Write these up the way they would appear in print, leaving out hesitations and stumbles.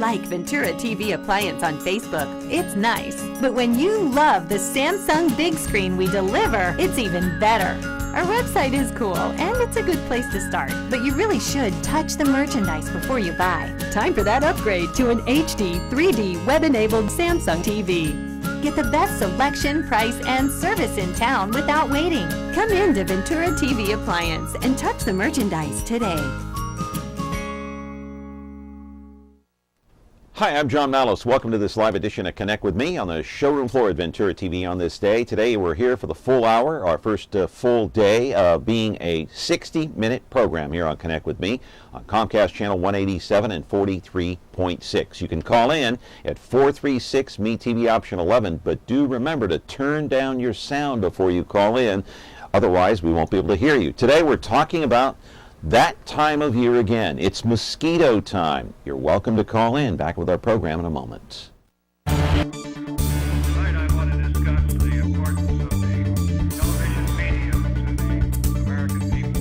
like Ventura TV Appliance on Facebook, it's nice. But when you love the Samsung big screen we deliver, it's even better. Our website is cool, and it's a good place to start. But you really should touch the merchandise before you buy. Time for that upgrade to an HD 3D web-enabled Samsung TV. Get the best selection, price, and service in town without waiting. Come in to Ventura TV Appliance and touch the merchandise today. Hi, I'm John Malos. Welcome to this live edition of Connect with Me on the showroom floor at Ventura TV on this day. Today we're here for the full hour, our first full day of being a 60-minute program here on Connect with Me on Comcast Channel 187 and 43.6. You can call in at 436 MeTV option 11, but do remember to turn down your sound before you call in. Otherwise, we won't be able to hear you. Today we're talking about that time of year again. It's mosquito time. You're welcome to call in. Back with our program in a moment. Tonight I want to discuss the importance of the television medium to the American people.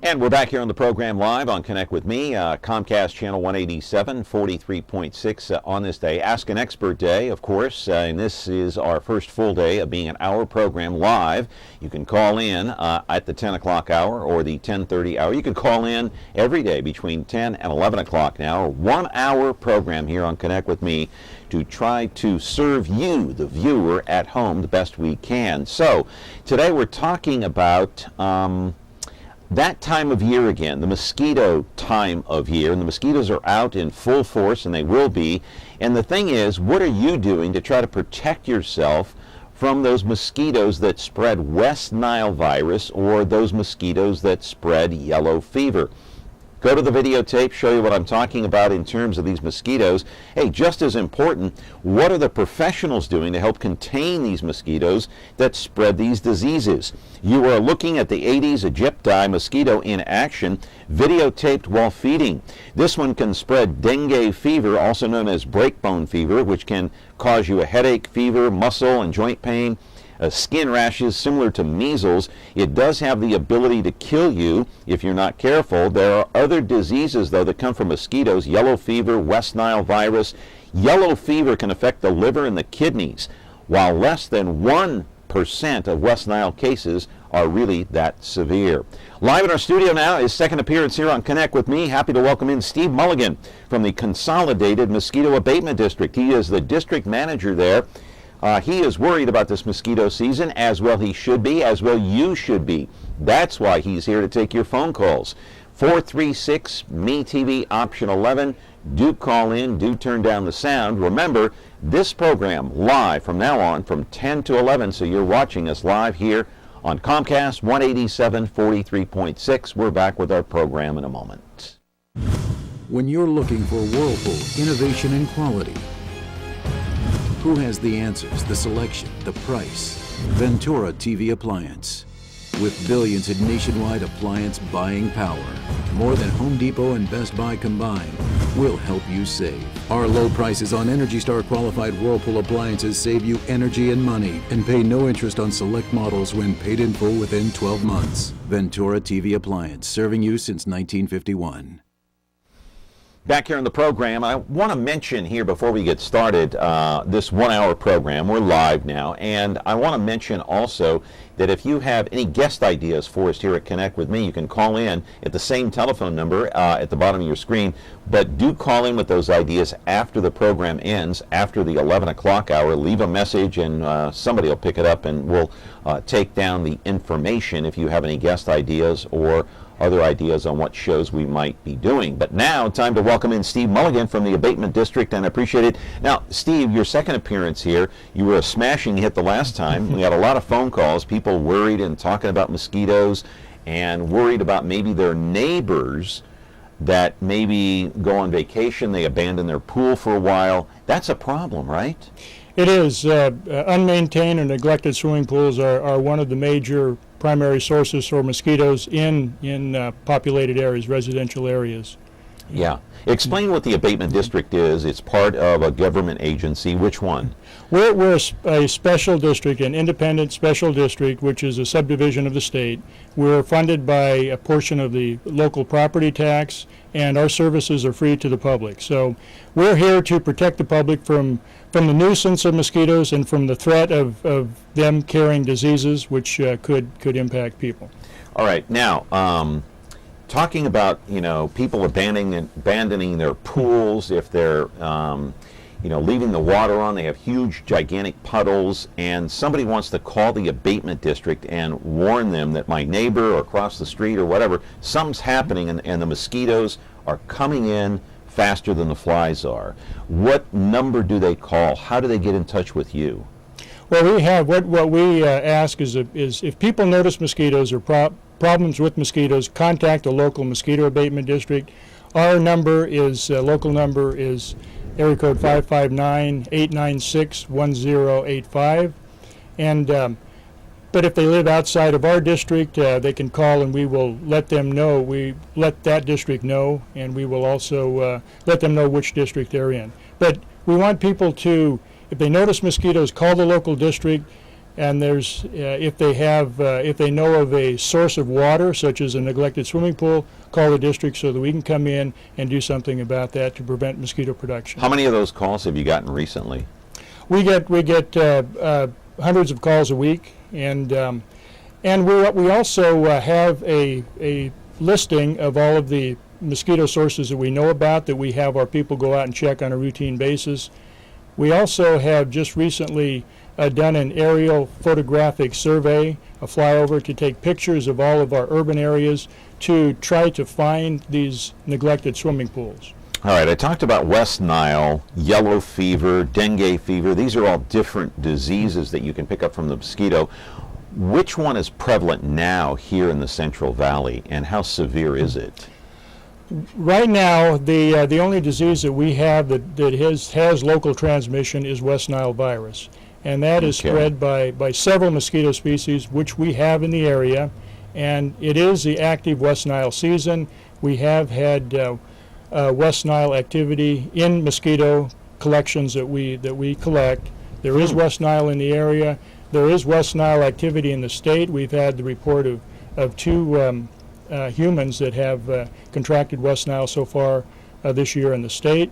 And we're back here on the program live on Connect with Me, Comcast Channel 187, 43.6 on this day. Ask an Expert Day, of course, and this is our first full day of being an hour program live. You can call in at the 10 o'clock hour or the 10:30 hour. You can call in every day between 10 and 11 o'clock now. 1 hour program here on Connect with Me to try to serve you, the viewer, at home the best we can. So today we're talking about that time of year again, the mosquito time of year, and the mosquitoes are out in full force, and they will be. And the thing is, what are you doing to try to protect yourself from those mosquitoes that spread West Nile virus or those mosquitoes that spread yellow fever? Go to the videotape, show you what I'm talking about in terms of these mosquitoes. Hey, just as important, what are the professionals doing to help contain these mosquitoes that spread these diseases? You are looking at the Aedes aegypti mosquito in action, videotaped while feeding. This one can spread dengue fever, also known as breakbone fever, which can cause you a headache, fever, muscle and joint pain, skin rashes similar to measles. It does have the ability to kill you if you're not careful. There are other diseases, though, that come from mosquitoes. Yellow fever, West Nile virus. Yellow fever can affect the liver and the kidneys, while less than 1% of West Nile cases are really that severe. Live in our studio now, his second appearance here on Connect with Me. Happy to welcome in Steve Mulligan from the Consolidated Mosquito Abatement District. He is the district manager there. He is worried about this mosquito season, as well he should be, as well you should be. That's why he's here to take your phone calls. 436 MeTV option 11. Do call in, do turn down the sound. Remember, this program live from now on from 10 to 11, so you're watching us live here on Comcast 187 43.6. We're back with our program in a moment. When you're looking for Whirlpool innovation and quality, who has the answers, the selection, the price? Ventura TV Appliance. With billions in nationwide appliance buying power, more than Home Depot and Best Buy combined, we'll help you save. Our low prices on Energy Star qualified Whirlpool appliances save you energy and money and pay no interest on select models when paid in full within 12 months. Ventura TV Appliance, serving you since 1951. Back here on the program, I want to mention here before we get started this 1 hour program. We're live now, and I want to mention also that if you have any guest ideas for us here at Connect with Me, you can call in at the same telephone number at the bottom of your screen, but do call in with those ideas after the program ends, after the 11 o'clock hour. Leave a message and somebody will pick it up, and we'll take down the information if you have any guest ideas or other ideas on what shows we might be doing. But now, time to welcome in Steve Mulligan from the Abatement District, and I appreciate it. Now, Steve, your second appearance here, you were a smashing hit the last time. We had a lot of phone calls, people worried and talking about mosquitoes and worried about maybe their neighbors that maybe go on vacation, they abandon their pool for a while, That's a problem, right? It is. Unmaintained or neglected swimming pools are one of the major primary sources for mosquitoes in populated areas, residential areas. Yeah. Explain what the abatement district is. It's part of a government agency. Which one? We're a special district, an independent special district, which is a subdivision of the state. We're funded by a portion of the local property tax, and our services are free to the public. So we're here to protect the public from the nuisance of mosquitoes and from the threat of them carrying diseases which could impact people. All right. Now, talking about, people abandoning their pools, if they're, leaving the water on, they have huge, gigantic puddles, and somebody wants to call the abatement district and warn them that my neighbor or across the street or whatever, something's happening and the mosquitoes are coming in faster than the flies are. What number do they call? How do they get in touch with you? Well, we have, what we ask is if people notice mosquitoes or problems with mosquitoes, contact a local mosquito abatement district. Our number is, local number is area code 559-896-1085. And, but if they live outside of our district, they can call and we will let them know. We let that district know, and we will also let them know which district they're in. But we want people to, if they notice mosquitoes, call the local district. And there's, if they know of a source of water, such as a neglected swimming pool, call the district so that we can come in and do something about that to prevent mosquito production. How many of those calls have you gotten recently? We get hundreds of calls a week, and we also have a listing of all of the mosquito sources that we know about that we have our people go out and check on a routine basis. We also have just recently done an aerial photographic survey, a flyover to take pictures of all of our urban areas to try to find these neglected swimming pools. All right, I talked about West Nile, yellow fever, dengue fever. These are all different diseases that you can pick up from the mosquito. Which one is prevalent now here in the Central Valley, and how severe is it? Right now, the only disease that we have that has local transmission is West Nile virus. And that is spread by several mosquito species, which we have in the area. And it is the active West Nile season. We have had West Nile activity in mosquito collections that we collect. There is West Nile in the area. There is West Nile activity in the state. We've had the report of two humans that have contracted West Nile so far this year in the state.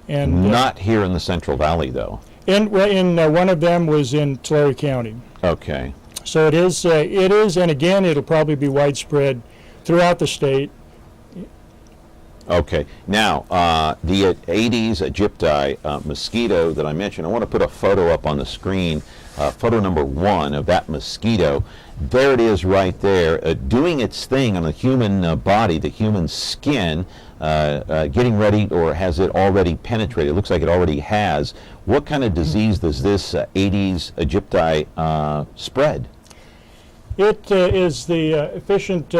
And not here in the Central Valley, though. One of them was in Tulare County. Okay. So it is, and again, it'll probably be widespread throughout the state. Okay. Now, the Aedes aegypti mosquito that I mentioned, I want to put a photo up on the screen, photo number 1 of that mosquito. There it is right there, doing its thing on the human body, the human skin, getting ready, or has it already penetrated? It looks like it already has. What kind of disease does this Aedes aegypti spread? It is the efficient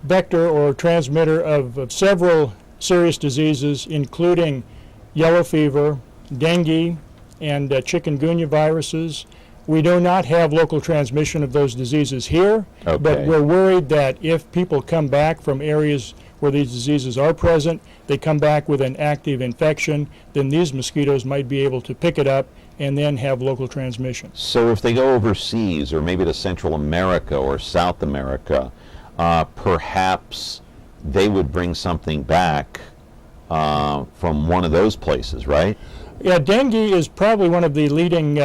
vector or transmitter of several serious diseases, including yellow fever, dengue, and chikungunya viruses. We do not have local transmission of those diseases here, but we're worried that if people come back from areas where these diseases are present, they come back with an active infection, then these mosquitoes might be able to pick it up and then have local transmission. So if they go overseas, or maybe to Central America or South America, perhaps they would bring something back from one of those places, right? Yeah, dengue is probably one of the leading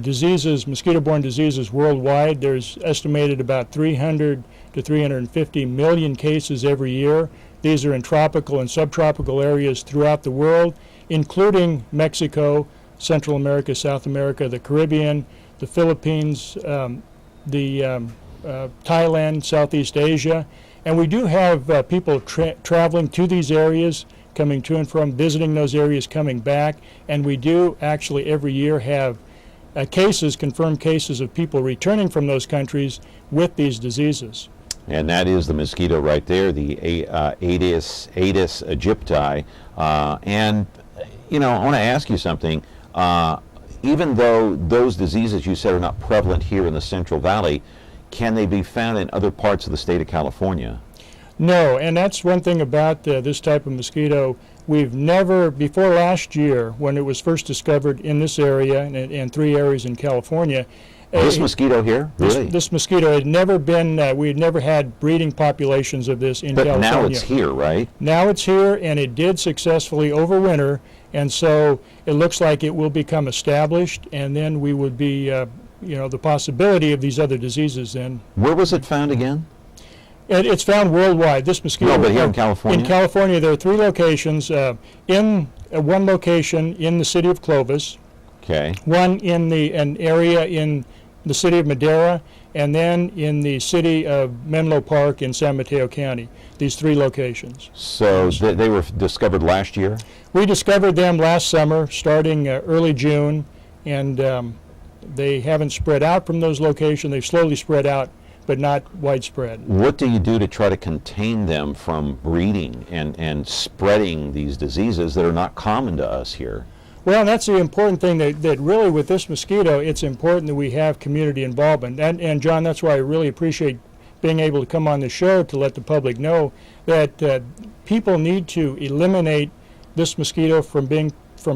diseases, mosquito-borne diseases worldwide. There's estimated about 300 to 350 million cases every year. These are in tropical and subtropical areas throughout the world, including Mexico, Central America, South America, the Caribbean, the Philippines, Thailand, Southeast Asia. And we do have people traveling to these areas, coming to and from, visiting those areas, coming back. And we do actually every year have confirmed cases of people returning from those countries with these diseases. And that is the mosquito right there, the Aedes aegypti. And You know, I want to ask you something. Even though those diseases you said are not prevalent here in the Central Valley, can they be found in other parts of the state of California? No, and that's one thing about this type of mosquito. We've never, before last year, when it was first discovered in this area and 3 areas in California. This mosquito here? Really? This mosquito had never been, we had never had breeding populations of this in California. But now it's here, right? Now it's here, and it did successfully overwinter, and so it looks like it will become established, and then we would be, you know, the possibility of these other diseases then. Where was it found again? It's found worldwide. This mosquito. No, but here in California? In California, there are 3 locations. In one location in the city of Clovis. Okay. One in an area in the city of Madera, and then in the city of Menlo Park in San Mateo County. These 3 locations. So they were discovered last year? We discovered them last summer, starting early June, and they haven't spread out from those locations. They've slowly spread out, but not widespread. What do you do to try to contain them from breeding and spreading these diseases that are not common to us here? Well, that's the important thing, that really with this mosquito, it's important that we have community involvement. And John, that's why I really appreciate being able to come on the show to let the public know that people need to eliminate this mosquito from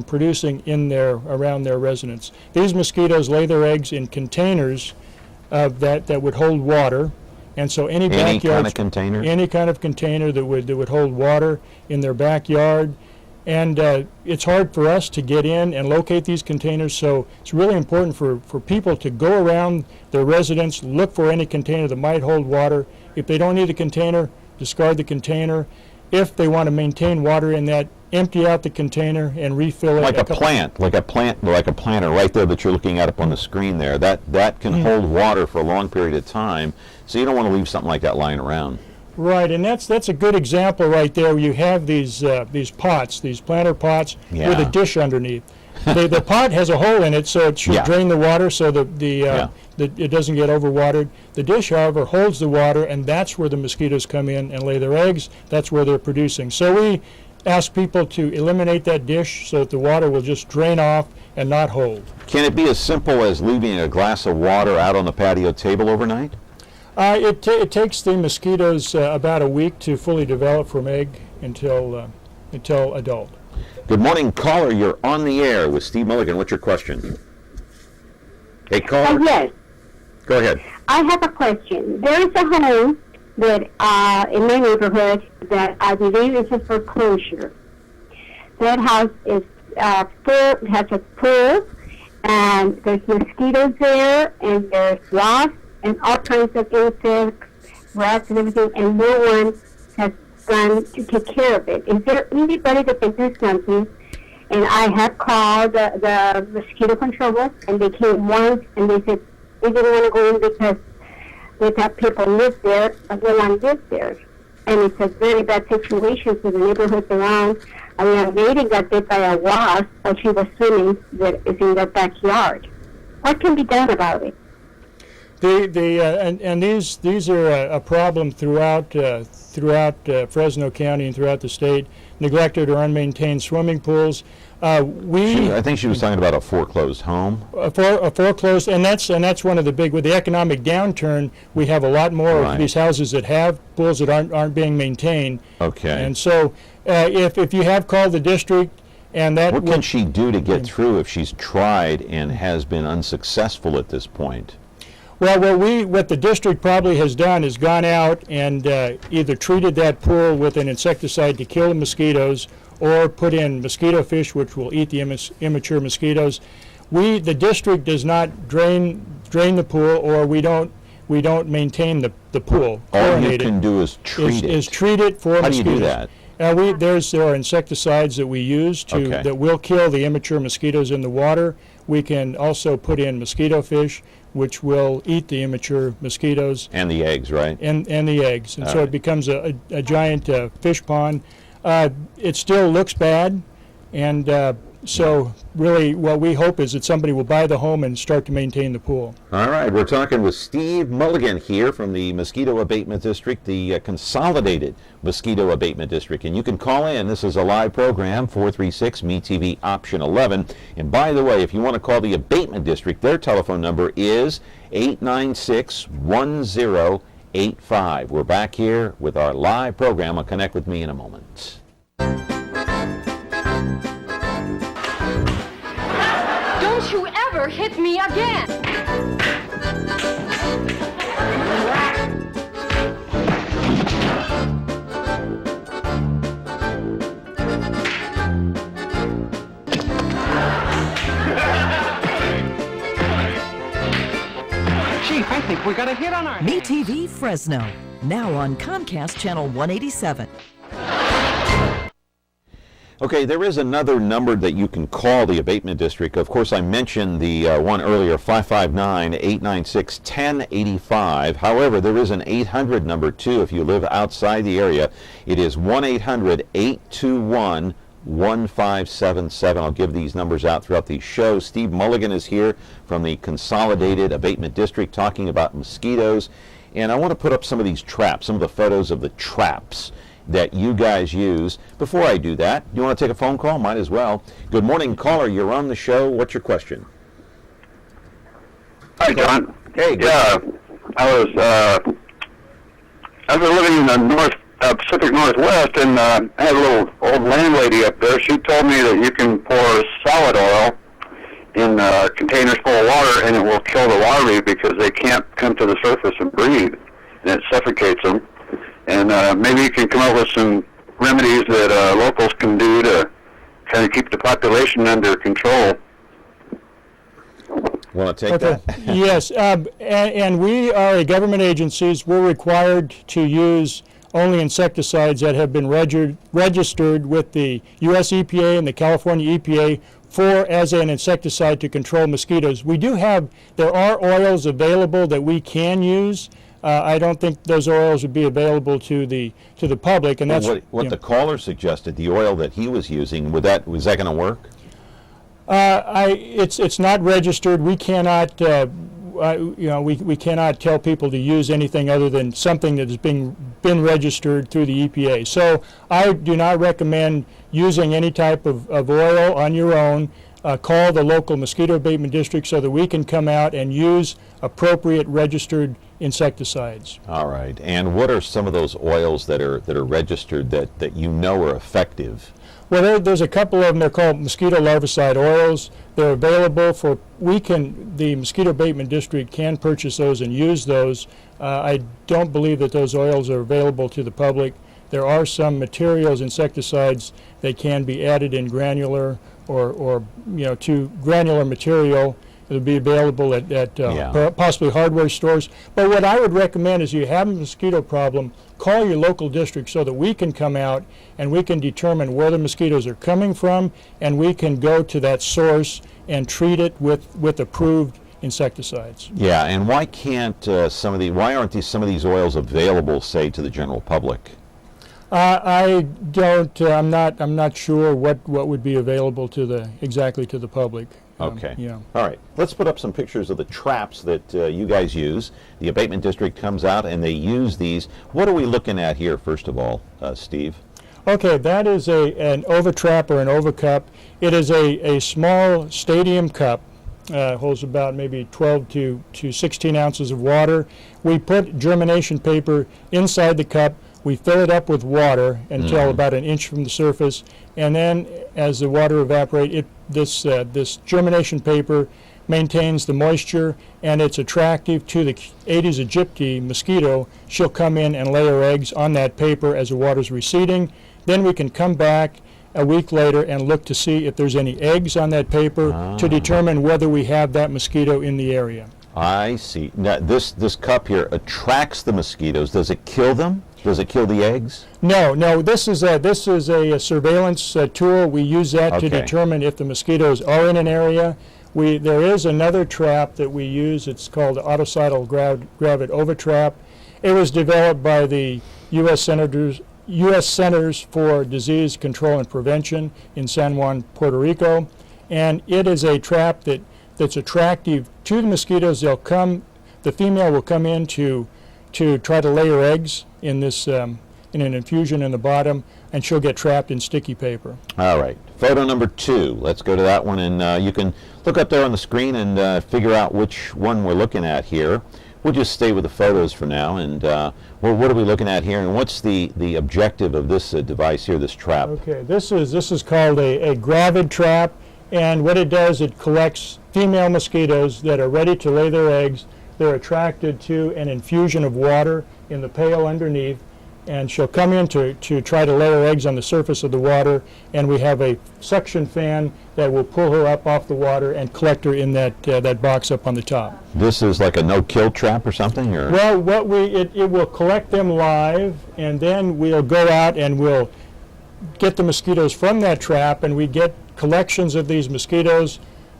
producing around their residence. These mosquitoes lay their eggs in containers that would hold water, and so any kind of container that would hold water in their backyard. And it's hard for us to get in and locate these containers, so it's really important for people to go around their residence, look for any container that might hold water. If they don't need a container, discard the container. If they want to maintain water in that, empty out the container and refill it. Like a planter right there that you're looking at up on the screen there. That can hold water for a long period of time, so you don't want to leave something like that lying around. Right, and that's a good example right there. You have these pots, these planter pots with a dish underneath. The pot has a hole in it, so it should drain the water so that it doesn't get overwatered. The dish, however, holds the water, and that's where the mosquitoes come in and lay their eggs. That's where they're producing. So we ask people to eliminate that dish so that the water will just drain off and not hold. Can it be as simple as leaving a glass of water out on the patio table overnight? It takes the mosquitoes about a week to fully develop from egg until adult. Good morning, caller. You're on the air with Steve Mulligan. What's your question? Hey, caller. Yes. Go ahead. I have a question. There is a home that in my neighborhood that I believe is a foreclosure. That house is full, has a pool, and there's mosquitoes there, and there's wasps, and all kinds of insects, rats and everything, and no one has gone to take care of it. Is there anybody that can do something? And I have called the mosquito control, and they came once, and they said they didn't want to go in because they thought people lived there, but no one lived there. And it's a very bad situation for the neighborhoods around. A young lady got bit by a wasp while she was swimming that is in their backyard. What can be done about it? These are a problem throughout Fresno County and throughout the state. Neglected or unmaintained swimming pools. I think she was talking about a foreclosed home. A foreclosed, and that's one of the big. With the economic downturn, we have a lot more of these houses that have pools that aren't being maintained. Okay. And so, if you have called the district, and that what can she do to get through if she's tried and has been unsuccessful at this point? Well, what the district probably has done is gone out and either treated that pool with an insecticide to kill the mosquitoes, or put in mosquito fish, which will eat the immature mosquitoes. The district does not drain the pool, or we don't maintain the pool. All you can do is treat it. Is treat it for mosquitoes. How do you do that? There are insecticides that we use that will kill the immature mosquitoes in the water. We can also put in mosquito fish, which will eat the immature mosquitoes. And the eggs, right? And the eggs. And so it becomes a giant fish pond. It still looks bad, and So really what we hope is that somebody will buy the home and start to maintain the pool. All right, we're talking with Steve Mulligan here from the Mosquito Abatement District, the Consolidated Mosquito Abatement District. And you can call in. This is a live program, 436 MeTV option 11. And by the way, if you want to call the Abatement District, their telephone number is 896-1085. We're back here with our live program on Connect with Me in a moment. Don't you ever hit me again! Chief, I think we got a hit on our MeTV Fresno, now on Comcast Channel 187. Okay, there is another number that you can call the Abatement District. Of course, I mentioned the one earlier, 559-896-1085. However, there is an 800 number too if you live outside the area. It is 1-800-821-1577. I'll give these numbers out throughout the show. Steve Mulligan is here from the Consolidated Abatement District talking about mosquitoes. And I want to put up some of these traps, some of the photos of the traps that you guys use. Before I do that, you want to take a phone call? Might as well. Good morning, caller. You're on the show. What's your question? Hi, John. Hey. Yeah, I was living in the Pacific Northwest, and I had a little old landlady up there. She told me that you can pour solid oil in containers full of water, and it will kill the larvae because they can't come to the surface and breathe, and it suffocates them. And maybe you can come up with some remedies that locals can do to kind of keep the population under control. Want to take that? Yes, and we are a government agencies. We're required to use only insecticides that have been registered with the U.S. EPA and the California EPA as an insecticide to control mosquitoes. There are oils available that we can use. I don't think those oils would be available to the public, and that's what the caller suggested. The oil that he was using, was that going to work? It's not registered. We cannot we cannot tell people to use anything other than something that has been registered through the EPA. So I do not recommend using any type of oil on your own. Call the local mosquito abatement district so that we can come out and use appropriate registered insecticides. All right. And what are some of those oils that are registered that you know are effective? Well, there's a couple of them. They're called mosquito larvicide oils. They're available for, the mosquito abatement district can purchase those and use those. I don't believe that those oils are available to the public. There are some materials, insecticides, that can be added in granular or to granular material. It'll be available at possibly hardware stores. But what I would recommend is, you have a mosquito problem, call your local district so that we can come out and we can determine where the mosquitoes are coming from, and we can go to that source and treat it with approved insecticides. Yeah, and why aren't some of these oils available, say, to the general public? I don't. I'm not sure what would be available exactly to the public. Okay. Yeah. All right. Let's put up some pictures of the traps that you guys use. The abatement district comes out and they use these. What are we looking at here, first of all, Steve? Okay, that is an ovitrap or an ovicup. It is a small stadium cup. Holds about maybe 12 to 16 ounces of water. We put germination paper inside the cup. We fill it up with water until about an inch from the surface, and then as the water evaporates, this germination paper maintains the moisture, and it's attractive to the Aedes aegypti mosquito. She'll come in and lay her eggs on that paper as the water's receding. Then we can come back a week later and look to see if there's any eggs on that paper to determine whether we have that mosquito in the area. I see. Now, this cup here attracts the mosquitoes. Does it kill them? Does it kill the eggs? No. This is a surveillance tool. We use that to determine if the mosquitoes are in an area. There is another trap that we use. It's called the autocidal gravid ovitrap. It was developed by the U.S. Senators U.S. Centers for Disease Control and Prevention in San Juan, Puerto Rico, and it is a trap that's attractive to the mosquitoes. They'll come, the female will come in to try to lay her eggs in this in an infusion in the bottom, and she'll get trapped in sticky paper. All right, photo number 2. Let's go to that one, and you can look up there on the screen and figure out which one we're looking at here. We'll just stay with the photos for now, and well, what are we looking at here, and what's the objective of this device here, this trap? Okay, this is called a gravid trap, and what it does, it collects female mosquitoes that are ready to lay their eggs. They're attracted to an infusion of water in the pail underneath, and she'll come in to try to lay her eggs on the surface of the water, and we have a suction fan that will pull her up off the water and collect her in that box up on the top. This is like a no-kill trap or something, or? Well, it will collect them live, and then we'll go out and we'll get the mosquitoes from that trap, and we get collections of these mosquitoes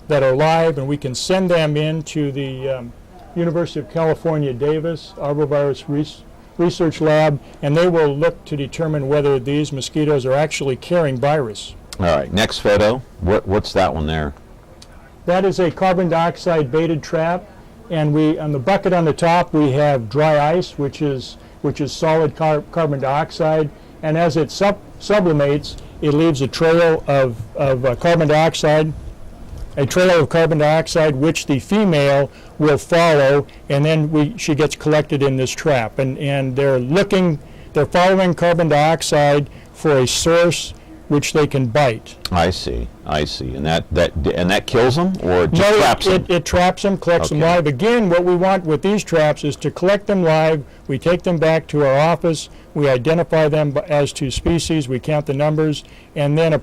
that are live, and we can send them into the University of California, Davis Arbovirus Research Lab, and they will look to determine whether these mosquitoes are actually carrying virus. All right, next photo. What's that one there? That is a carbon dioxide baited trap, and on the bucket on the top we have dry ice, which is solid carbon dioxide, and as it sublimates, it leaves a trail of carbon dioxide. A trail of carbon dioxide which the female will follow, and then she gets collected in this trap. And they're following carbon dioxide for a source which they can bite. I see. And that kills them, or just traps them? It traps them, collects them live. Again, what we want with these traps is to collect them live. We take them back to our office. We identify them as to species. We count the numbers, and then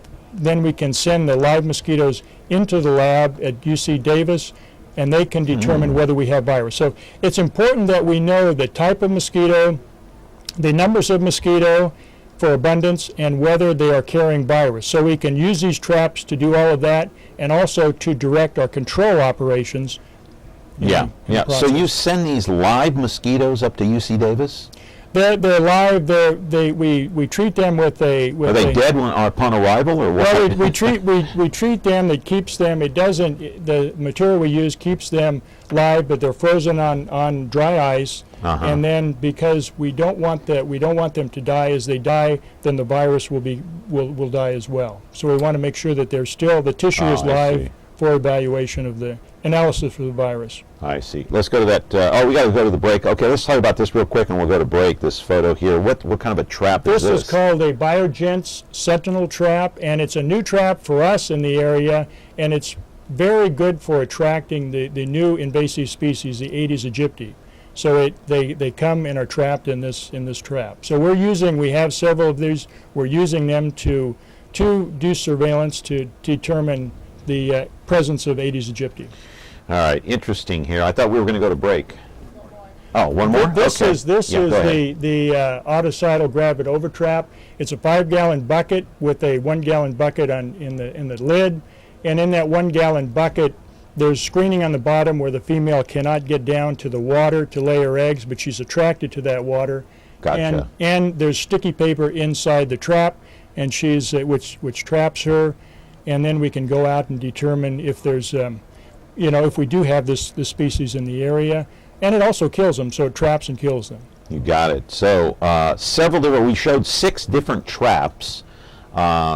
we can send the live mosquitoes into the lab at UC Davis, and they can determine whether we have virus. So it's important that we know the type of mosquito, the numbers of mosquito for abundance, and whether they are carrying virus. So we can use these traps to do all of that, and also to direct our control operations. Yeah. So you send these live mosquitoes up to UC Davis? They're live. We treat them with a. Are they dead upon arrival, or what? Well, we treat them. It keeps them. It doesn't. The material we use keeps them live, but they're frozen on dry ice. And then because we don't want them to die. As they die, then the virus will die as well. So we want to make sure that the tissue is live for evaluation of the analysis for the virus. I see. Let's go to that. We got to go to the break. Okay, let's talk about this real quick, and we'll go to break. This photo here. What kind of a trap is this? This is called a Biogen's Sentinel trap, and it's a new trap for us in the area, and it's very good for attracting the new invasive species, the Aedes aegypti. So they come and are trapped in this trap. So we have several of these. We're using them to do surveillance to determine the presence of Aedes aegypti. All right, interesting here. I thought we were going to go to break. Oh, one more? This is the autocidal gravid overtrap. It's a 5-gallon bucket with a 1-gallon bucket in the lid, and in that 1-gallon bucket, there's screening on the bottom where the female cannot get down to the water to lay her eggs, but she's attracted to that water. Gotcha. And there's sticky paper inside the trap, and she's which traps her, and then we can go out and determine if there's if we do have this species in the area, and it also kills them, so it traps and kills them. You got it. So we showed 6 different traps.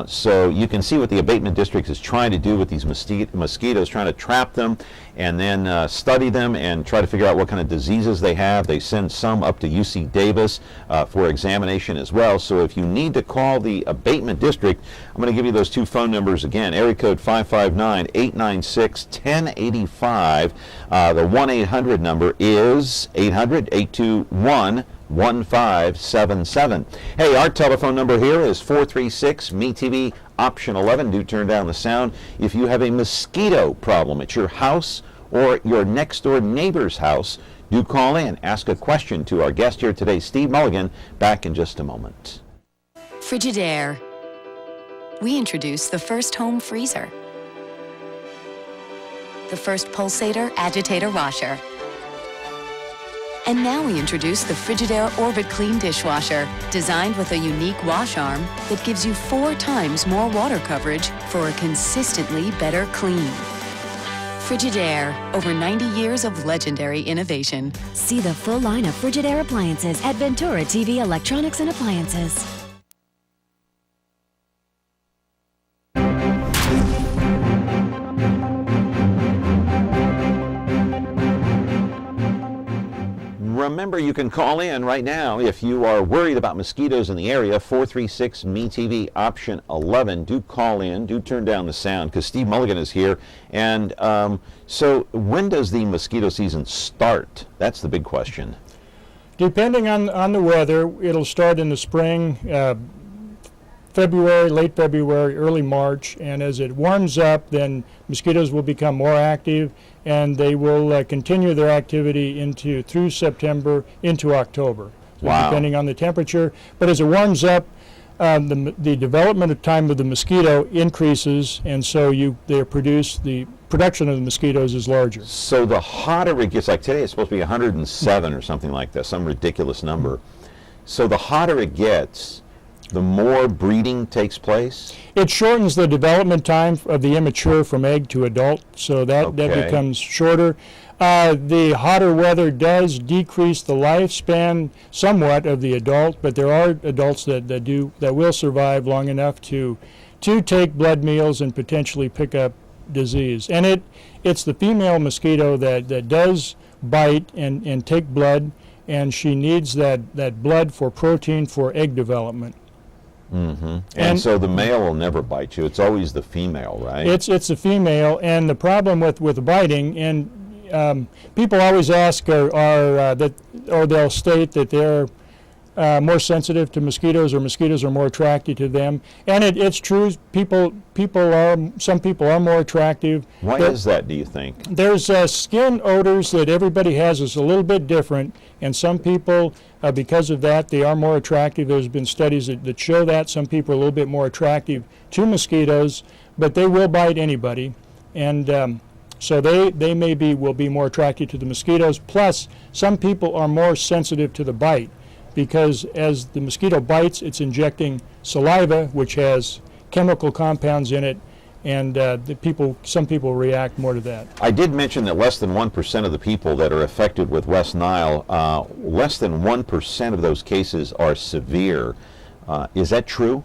So you can see what the abatement district is trying to do with these mosquitoes, trying to trap them and then study them and try to figure out what kind of diseases they have. They send some up to UC Davis for examination as well. So if you need to call the abatement district, I'm going to give you those 2 phone numbers again. Area code 559-896-1085. The 1-800 number is 800-821-1577. Hey, our telephone number here is 436-MeTV, option 11. Do turn down the sound. If you have a mosquito problem at your house or your next door neighbor's house, do call in. Ask a question to our guest here today, Steve Mulligan. Back in just a moment. Frigidaire. We introduced the first home freezer, the first pulsator agitator washer, And now we introduce the Frigidaire Orbit Clean dishwasher, designed with a unique wash arm that gives you 4 times more water coverage for a consistently better clean. Frigidaire, over 90 years of legendary innovation. See the full line of Frigidaire appliances at Ventura TV Electronics and Appliances. Remember, you can call in right now if you are worried about mosquitoes in the area. 436 MeTV option 11. Do call in. Do turn down the sound because Steve Mulligan is here. And so when does the mosquito season start? That's the big question. Depending on the weather, it'll start in the spring, February, late February, early March, and as it warms up, then mosquitoes will become more active, and they will continue their activity through September into October. So wow. Depending on the temperature. But as it warms up, the development of time of the mosquito increases, and so the production of the mosquitoes is larger. So the hotter it gets, like today it's supposed to be 107 or something like that, some ridiculous number. So the hotter it gets, the more breeding takes place? It shortens the development time of the immature from egg to adult, so that becomes shorter. The hotter weather does decrease the lifespan somewhat of the adult, but there are adults that will survive long enough to take blood meals and potentially pick up disease. And it's the female mosquito that does bite and take blood, and she needs that blood for protein for egg development. Mm-hmm. And so the male will never bite you. It's always the female, right? It's the female, and the problem with biting, and people always ask, or they'll state that they're more sensitive to mosquitoes, or mosquitoes are more attracted to them. And it's true. Some people are more attractive. Why is that, do you think? There's skin odors that everybody has is a little bit different, and some people, because of that, they are more attractive. There's been studies that show that some people are a little bit more attractive to mosquitoes, but they will bite anybody, and so they will be more attracted to the mosquitoes. Plus, some people are more sensitive to the bite, because as the mosquito bites, it's injecting saliva, which has chemical compounds in it, and some people react more to that. I did mention that less than 1% of the people that are affected with West Nile, less than 1% of those cases are severe. Is that true?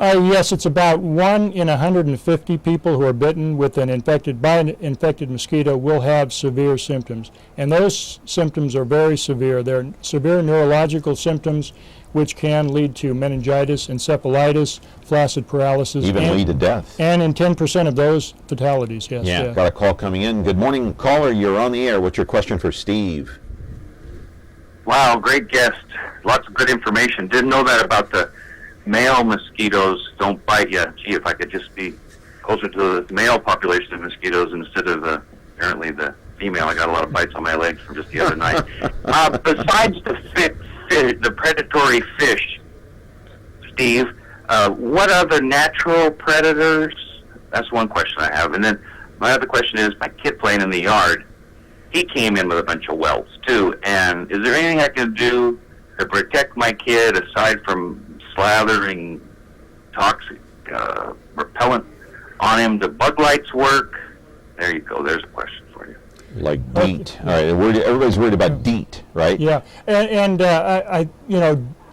Yes, it's about 1 in 150 people who are bitten with by an infected mosquito will have severe symptoms. And those symptoms are very severe. They're severe neurological symptoms which can lead to meningitis, encephalitis, flaccid paralysis. Even lead to death. And in 10% of those, fatalities, yes. Yeah, got a call coming in. Good morning, caller. You're on the air. What's your question for Steve? Wow, great guest. Lots of good information. Didn't know that about the male mosquitoes don't bite you. Gee, if I could just be closer to the male population of mosquitoes instead of apparently the female. I got a lot of bites on my legs from just the other night. Besides the predatory fish, Steve, what other natural predators? That's one question I have. And then my other question is, my kid playing in the yard, he came in with a bunch of welts too. And is there anything I can do to protect my kid aside from slathering toxic repellent on him? Do bug lights work? There you go. There's a question for you. Like DEET. All right, everybody's worried about DEET, right? Yeah, and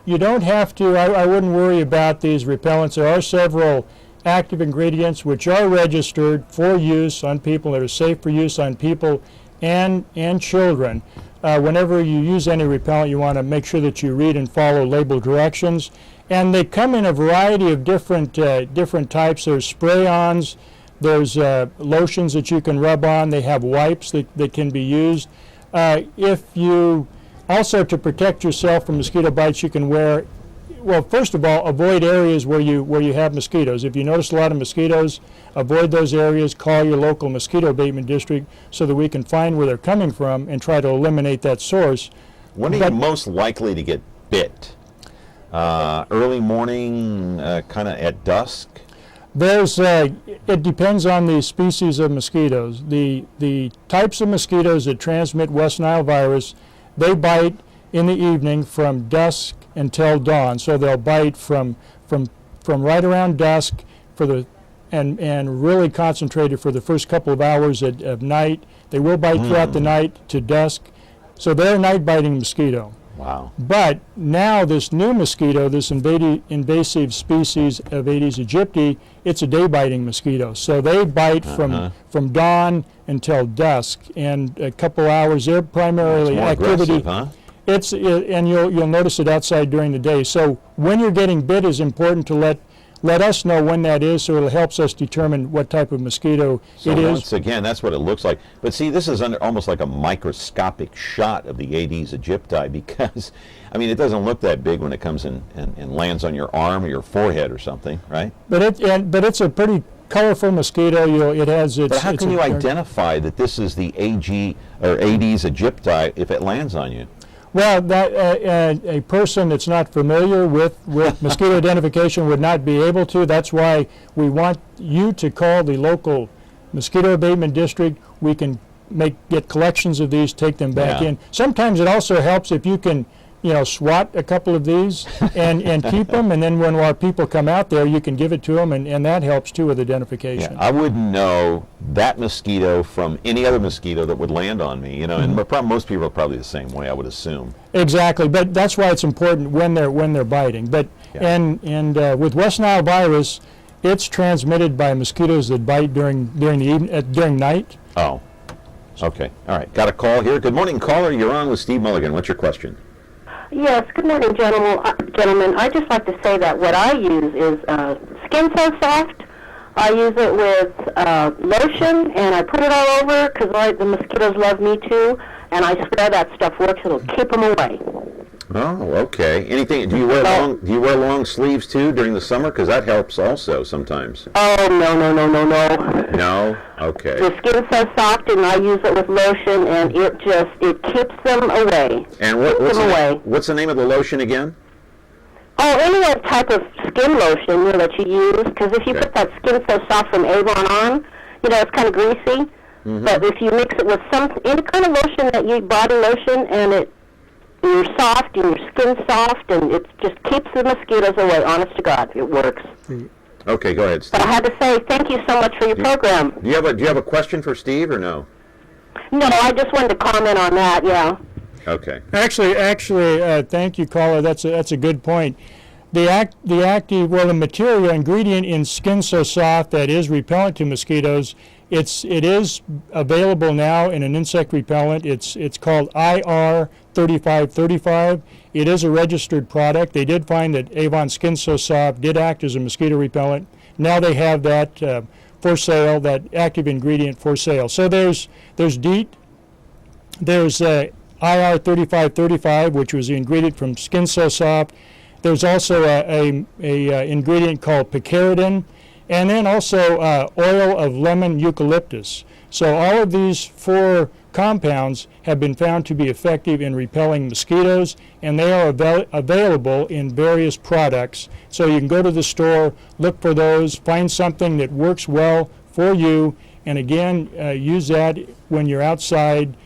you don't have to. I wouldn't worry about these repellents. There are several active ingredients which are registered for use on people, that are safe for use on people and children. Whenever you use any repellent, you want to make sure that you read and follow label directions. And they come in a variety of different types. There's spray-ons, there's lotions that you can rub on, they have wipes that can be used. If you also, to protect yourself from mosquito bites, you can wear, well, first of all, avoid areas where you have mosquitoes. If you notice a lot of mosquitoes, avoid those areas, call your local mosquito abatement district so that we can find where they're coming from and try to eliminate that source. When are you most likely to get bit? Early morning, kind of at dusk? It depends on the species of mosquitoes. The types of mosquitoes that transmit West Nile virus, they bite in the evening from dusk until dawn. So they'll bite from right around dusk and really concentrated for the first couple of hours of night. They will bite throughout the night to dusk. So they're a night-biting mosquito. Wow. But now this new mosquito, this invasive species of Aedes aegypti, it's a day-biting mosquito. So they bite from dawn until dusk, and a couple hours. They're primarily activity. Huh? And you'll notice it outside during the day. So when you're getting bit, is important to let us know when that is, so it helps us determine what type of mosquito it is. Once again, that's what it looks like. But see, this is almost like a microscopic shot of the Aedes aegypti, because, I mean, it doesn't look that big when it comes in and lands on your arm or your forehead or something, right? But it's a pretty colorful mosquito. It has its. But how can you identify that this is the Aedes aegypti if it lands on you? Well, a person that's not familiar with mosquito identification would not be able to. That's why we want you to call the local mosquito abatement district. We can get collections of these, take them back in. Sometimes it also helps if you can, swat a couple of these and keep them, and then when our people come out there, you can give it to them, and that helps too with identification. Yeah, I wouldn't know that mosquito from any other mosquito that would land on me, and most people are probably the same way, I would assume. Exactly, but that's why it's important when they're biting. But and with West Nile virus, it's transmitted by mosquitoes that bite during night. Oh, okay, all right. Got a call here. Good morning, caller. You're on with Steve Mulligan. What's your question? Yes, good morning, gentlemen. I'd just like to say that what I use is Skin So Soft. I use it with lotion, and I put it all over because the mosquitoes love me too, and I swear that stuff works. It'll keep them away. Oh, okay. Anything? Do you wear long sleeves too during the summer? Because that helps also sometimes. Oh no. No. Okay. The Skin So Soft, and I use it with lotion, and it keeps them away. And what's the name of the lotion again? Oh, any type of skin lotion that you use, because if you put that Skin So Soft from Avon on, it's kind of greasy. Mm-hmm. But if you mix it with any kind of lotion body lotion, and you're soft and your skin's soft, and it just keeps the mosquitoes away. Honest to God, it works. Okay, go ahead, Steve. But I had to say thank you so much for your program. Do you have a question for Steve or no? No, I just wanted to comment on that. Yeah. Okay. Actually, thank you, caller. That's a good point. The material ingredient in Skin So Soft that is repellent to mosquitoes, it is available now in an insect repellent. It's called IR3535. It is a registered product. They did find that Avon Skin So Soft did act as a mosquito repellent. Now they have that for sale, that active ingredient for sale. So there's DEET, there's IR3535, which was the ingredient from Skin So Soft. There's also a ingredient called picaridin, and then also oil of lemon eucalyptus. So all of these 4 compounds have been found to be effective in repelling mosquitoes, and they are available in various products. So you can go to the store, look for those, find something that works well for you, and again, use that when you're outside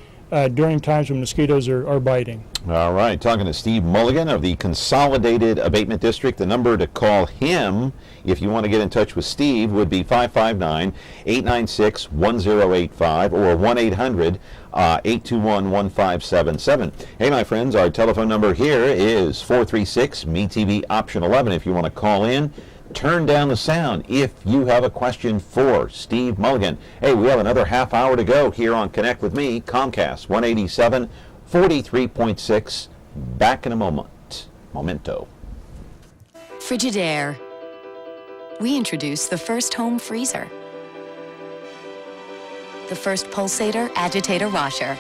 during times when mosquitoes are biting. All right, talking to Steve Mulligan of the Consolidated Abatement District. The number to call him if you want to get in touch with Steve would be 559-896-1085 or 1-800-821-1577. Hey, my friends, our telephone number here is 436-MeTV option 11 if you want to call in. Turn down the sound if you have a question for Steve Mulligan. Hey, we have another half hour to go here on Connect with Me, Comcast 187, 43.6. Back in a moment. Momento. Frigidaire. We introduced the first home freezer, the first pulsator agitator washer,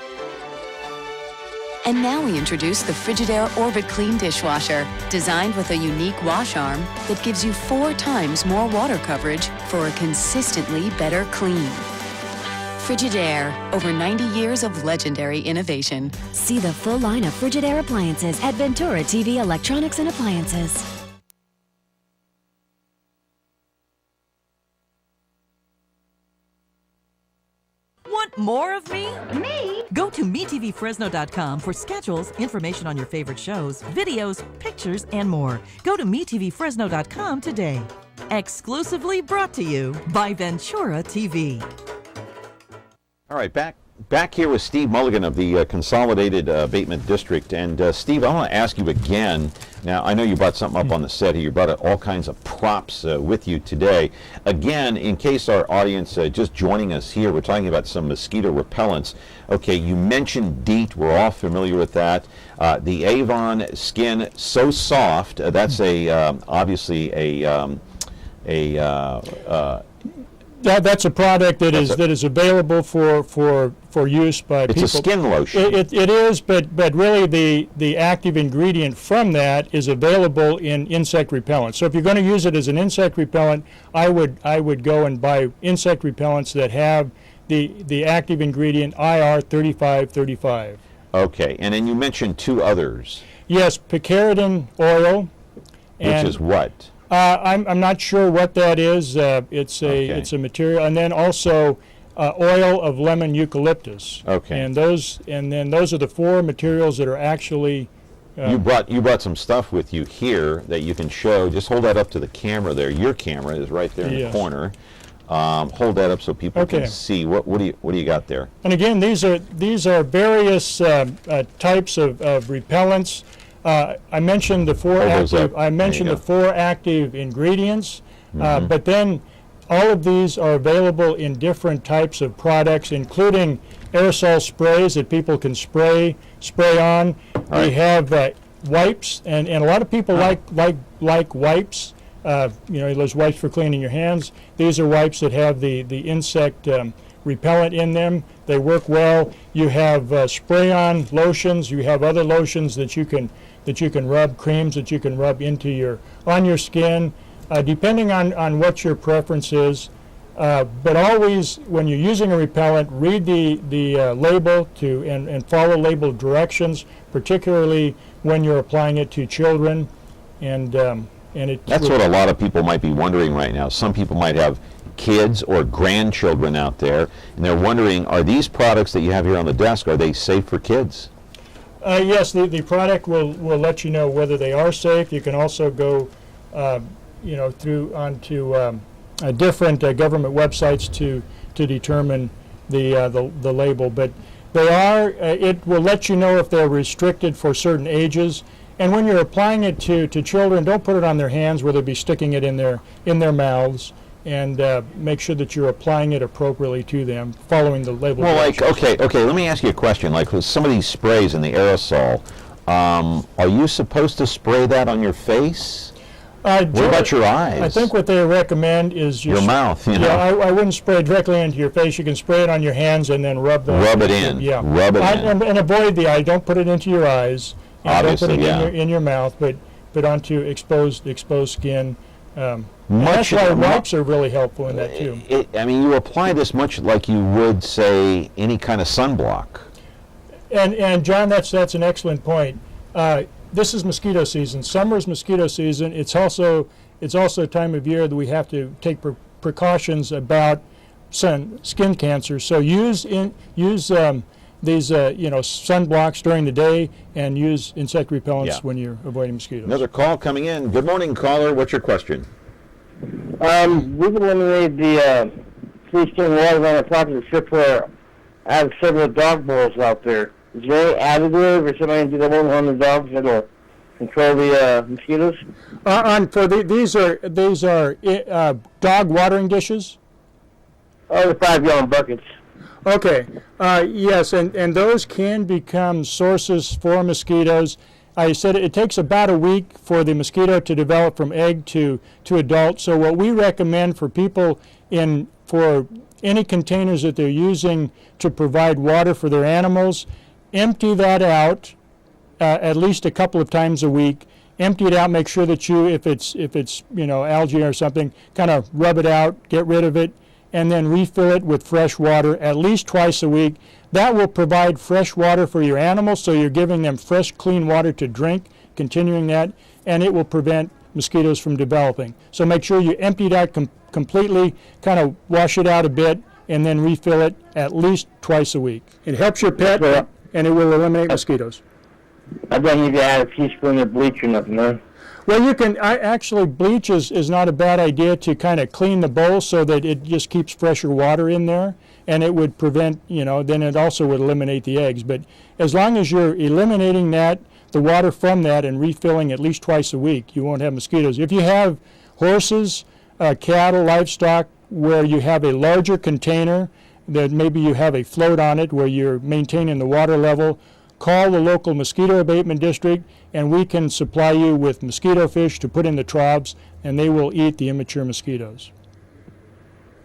and now we introduce the Frigidaire Orbit Clean dishwasher, designed with a unique wash arm that gives you 4 times more water coverage for a consistently better clean. Frigidaire, over 90 years of legendary innovation. See the full line of Frigidaire appliances at Ventura TV Electronics and Appliances. Want more of me? Me? Go to MeTVFresno.com for schedules, information on your favorite shows, videos, pictures, and more. Go to MeTVFresno.com today. Exclusively brought to you by Ventura TV. All right, back here with Steve Mulligan of the Consolidated Abatement District. And Steve, I want to ask you again. Now, I know you brought something up on the set here. You brought all kinds of props with you today. Again, in case our audience just joining us here, we're talking about some mosquito repellents. Okay, you mentioned DEET. We're all familiar with that. The Avon Skin So Soft. That's obviously that's a product that is available for use by people. It's a skin lotion. It is, but really the active ingredient from that is available in insect repellent. So if you're going to use it as an insect repellent, I would go and buy insect repellents that have the active ingredient IR 3535. Okay, and then you mentioned two others. Yes, picaridin oil. Which is what? I'm not sure what that is. It's a material, and then also oil of lemon eucalyptus. Okay. And then those are the four materials that are actually. You brought some stuff with you here that you can show. Just hold that up to the camera there. Your camera is right there in the corner. Hold that up so people can see. What do you got there? And again, these are various types of repellents. I mentioned the four active ingredients, but then all of these are available in different types of products, including aerosol sprays that people can spray on. We have wipes, and a lot of people like wipes. Those wipes for cleaning your hands. These are wipes that have the insect repellent in them. They work well. You have spray-on lotions. You have other lotions that you can rub, creams that you can rub on your skin, depending on what your preference is. But always, when you're using a repellent, read the label and follow label directions, particularly when you're applying it to children. That's what a lot of people might be wondering right now. Some people might have kids or grandchildren out there, and they're wondering, are these products that you have here on the desk, are they safe for kids? Yes, the product will let you know whether they are safe. You can also go, onto different government websites to determine the label. But it will let you know if they're restricted for certain ages. And when you're applying it to children, don't put it on their hands where they'll be sticking it in their mouths. And make sure that you're applying it appropriately to them, following the label. Well, okay, let me ask you a question. Like with some of these sprays in the aerosol, are you supposed to spray that on your face? What about your eyes? I think what they recommend is your mouth. Yeah, I wouldn't spray it directly into your face. You can spray it on your hands and then rub it in. Yeah, rub it in. And avoid the eye. Don't put it into your eyes. Obviously, don't put it in your mouth, but onto exposed skin. That's why wipes are really helpful in that too. You apply this much like you would, say, any kind of sunblock. And John, that's an excellent point. This is mosquito season. Summer is mosquito season. It's also a time of year that we have to take precautions about skin cancer. So use these sunblocks during the day, and use insect repellents when you're avoiding mosquitoes. Another call coming in. Good morning, caller. What's your question? We've eliminated the free-skin water on our property except for I have several dog bowls out there. Is there any additive or something to do that on the dogs that'll control the mosquitoes? These are dog watering dishes? Oh, the 5-gallon buckets. Okay, yes, and those can become sources for mosquitoes. I said it takes about a week for the mosquito to develop from egg to adult. So what we recommend for people for any containers that they're using to provide water for their animals, empty that out at least a couple of times a week. Empty it out. Make sure that if it's algae or something, kind of rub it out, get rid of it, and then refill it with fresh water at least twice a week. That will provide fresh water for your animals, so you're giving them fresh, clean water to drink, continuing that, and it will prevent mosquitoes from developing. So make sure you empty it out completely, kind of wash it out a bit, and then refill it at least twice a week. It helps your pet, and it will eliminate mosquitoes. I don't need to add a teaspoon of bleach or nothing, huh? Well, you can, actually, bleach is not a bad idea to kind of clean the bowl so that it just keeps fresher water in there, and it would prevent, then it also would eliminate the eggs. But as long as you're eliminating the water from that and refilling at least twice a week, you won't have mosquitoes. If you have horses, cattle, livestock, where you have a larger container, that maybe you have a float on it where you're maintaining the water level, call the local mosquito abatement district, and we can supply you with mosquito fish to put in the troughs, and they will eat the immature mosquitoes.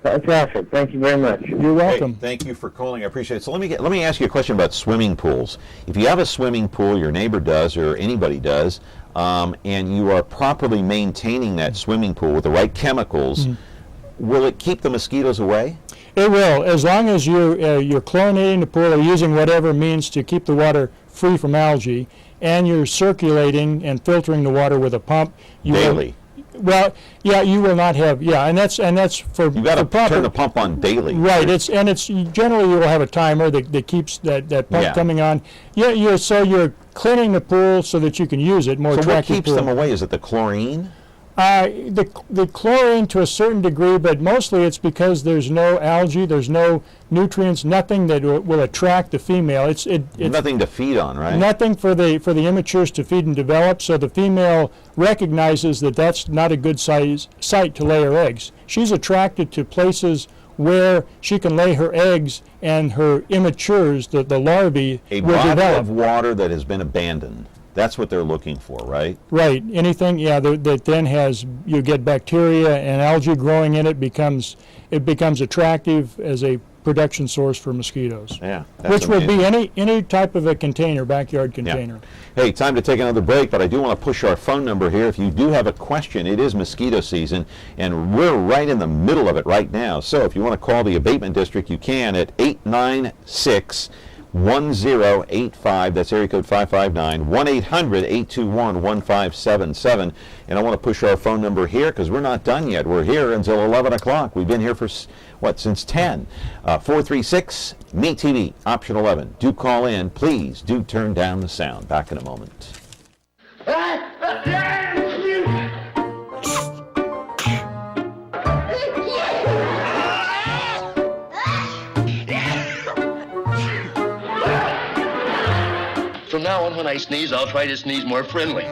Fantastic. Thank you very much. You're welcome. Hey, thank you for calling. I appreciate it. So let me ask you a question about swimming pools. If you have a swimming pool, your neighbor does, or anybody does, and you are properly maintaining that swimming pool with the right chemicals, will it keep the mosquitoes away? It will, as long as you're chlorinating the pool or using whatever means to keep the water free from algae, and you're circulating and filtering the water with a pump. Daily. Well, yeah, you will not have, and that's for you got to turn the pump on daily. Right. It's generally you will have a timer that keeps that pump coming on. Yeah, so you're cleaning the pool so that you can use it more. So what keeps them away? Is it the chlorine? The chlorine to a certain degree, but mostly it's because there's no algae, there's no nutrients, nothing that will attract the female. It's nothing to feed on, right? Nothing for the immatures to feed and develop. So the female recognizes that that's not a good site to lay her eggs. She's attracted to places where she can lay her eggs and her immatures, the larvae, will develop. A body of water that has been abandoned. That's what they're looking for, right? Right. Anything, that then you get bacteria and algae growing in it becomes attractive as a production source for mosquitoes. Yeah. Which would be any type of a container, backyard container. Yeah. Hey, time to take another break, but I do want to push our phone number here. If you do have a question, it is mosquito season, and we're right in the middle of it right now. So if you want to call the abatement district, you can at 896-1085, that's area code 559, 1-800-821-1577. And I want to push our phone number here because we're not done yet. We're here until 11 o'clock. We've been here for, since 10. 436-MeTV, option 11. Do call in. Please do turn down the sound. Back in a moment. From now on, when I sneeze, I'll try to sneeze more friendly.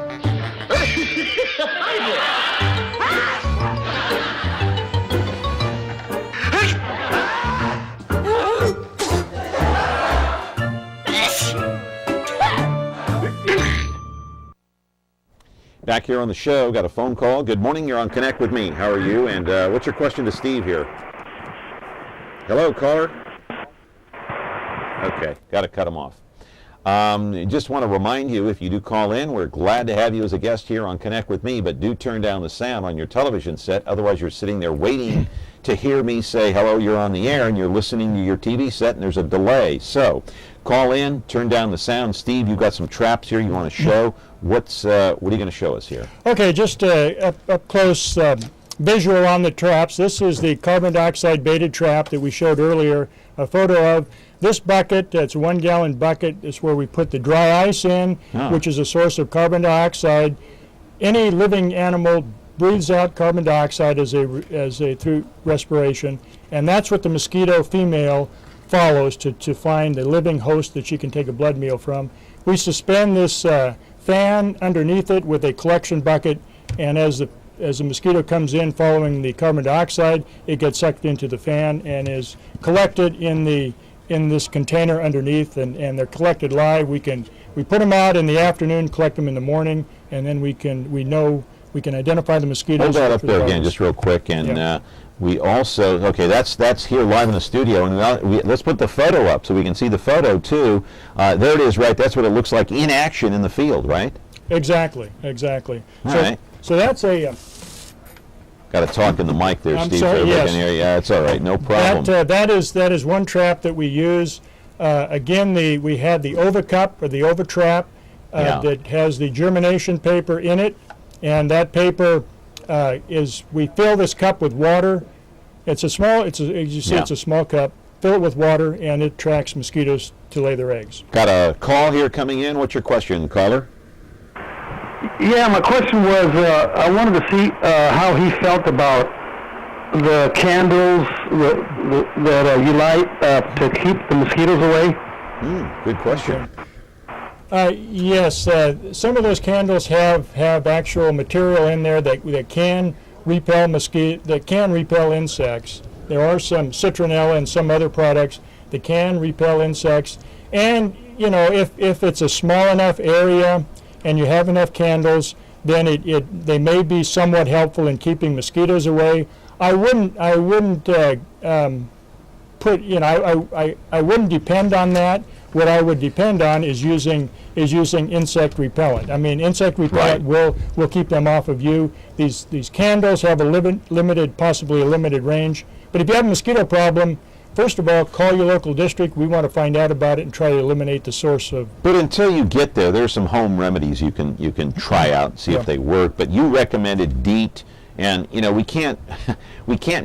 Back here on the show, got a phone call. Good morning, you're on Connect with Me. How are you? And what's your question to Steve here? Hello, caller? Okay, got to cut him off. Just want to remind you, if you do call in, we're glad to have you as a guest here on Connect with Me, but do turn down the sound on your television set. Otherwise, you're sitting there waiting to hear me say, hello, you're on the air, and you're listening to your TV set, and there's a delay. So call in, turn down the sound. Steve, you've got some traps here you want to show. What are you going to show us here? Okay, just up close visual on the traps. This is the carbon dioxide baited trap that we showed earlier a photo of. This bucket, it's a 1 gallon bucket, is where we put the dry ice in, which is a source of carbon dioxide. Any living animal breathes out carbon dioxide as a through respiration, and that's what the mosquito female follows to find the living host that she can take a blood meal from. We suspend this fan underneath it with a collection bucket, and as the mosquito comes in following the carbon dioxide, it gets sucked into the fan and is collected in this container underneath, and they're collected live. We put them out in the afternoon, collect them in the morning, and then we can identify the mosquitoes. Hold that up there again, just real quick, and we also that's here live in the studio, and let's put the photo up so we can see the photo too. There it is, right? That's what it looks like in action in the field, right? Exactly. So that's a. Got to talk in the mic there, I'm Steve. sorry, yes. Yeah, it's all right, no problem. That is one trap that we use. Again, we had the Ovicup or the Ovitrap that has the germination paper in it, and that paper we fill this cup with water, It's a small. As you see, it's a small cup. Fill it with water, and it attracts mosquitoes to lay their eggs. Got a call here coming in. What's your question, caller? Yeah, my question was, I wanted to see how he felt about the candles that you light to keep the mosquitoes away. Good question. Yes, some of those candles have actual material in there that can repel insects. There are some citronella and some other products that can repel insects. And you know, if it's a small enough area and you have enough candles, then they may be somewhat helpful in keeping mosquitoes away. I wouldn't depend on that. What I would depend on is using insect repellent. I mean, insect repellent will keep them off of you. These candles have a possibly a limited range. But if you have a mosquito problem, first of all, call your local district. We want to find out about it and try to eliminate the source of. But until you get there's some home remedies you can try out and see if they work. But you recommended DEET. And you know, we can't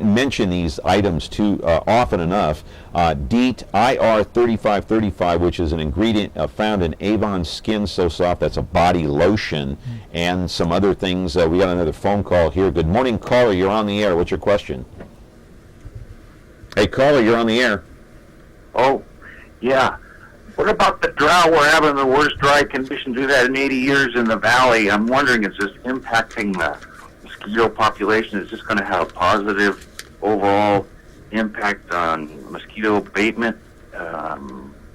mention these items too often enough. DEET IR3535, which is an ingredient found in Avon Skin So Soft. That's a body lotion, and some other things. We got another phone call here. Good morning, caller. You're on the air. What's your question? Hey, caller, you're on the air. Oh, yeah. What about the drought? We're having the worst dry conditions we've had in 80 years in the valley. I'm wondering, is this impacting the mosquito population? Is this going to have a positive overall impact on mosquito abatement?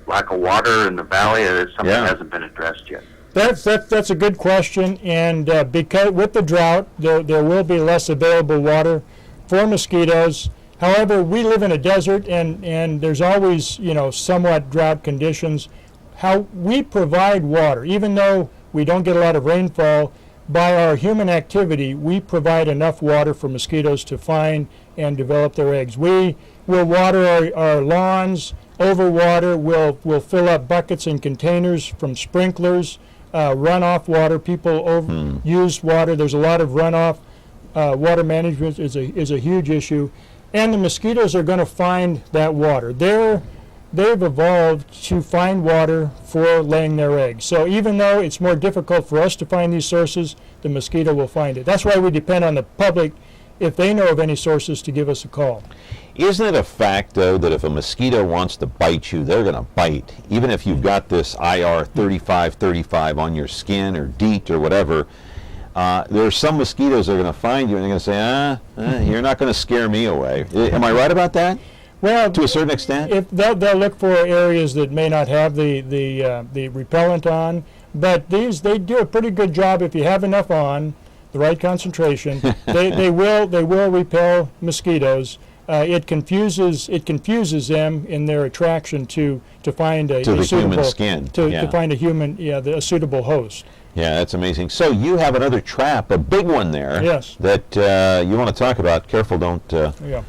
Lack of water in the valley? It's something that hasn't been addressed yet. That's a good question, and because with the drought, there will be less available water for mosquitoes. However, we live in a desert, and there's always, you know, somewhat drought conditions. How we provide water, even though we don't get a lot of rainfall, by our human activity, we provide enough water for mosquitoes to find and develop their eggs. We will water our lawns, overwater, we'll fill up buckets and containers from sprinklers, runoff water. People overuse water. There's a lot of runoff. Water management is a huge issue. And the mosquitoes are going to find that water. They've evolved to find water for laying their eggs. So even though it's more difficult for us to find these sources, the mosquito will find it. That's why we depend on the public, if they know of any sources, to give us a call. Isn't it a fact, though, that if a mosquito wants to bite you, they're going to bite? Even if you've got this IR3535 on your skin or DEET or whatever, there are some mosquitoes that are going to find you and they're going to say, you're not going to scare me away. Am I right about that? Well, to a certain extent, if they'll look for areas that may not have the repellent on, but they do a pretty good job if you have enough on, the right concentration. they will repel mosquitoes. It confuses them in their attraction to find a suitable human skin to find a suitable host. Yeah, that's amazing. So you have another trap, a big one there. Yes. That you want to talk about. Careful, don't. Yeah.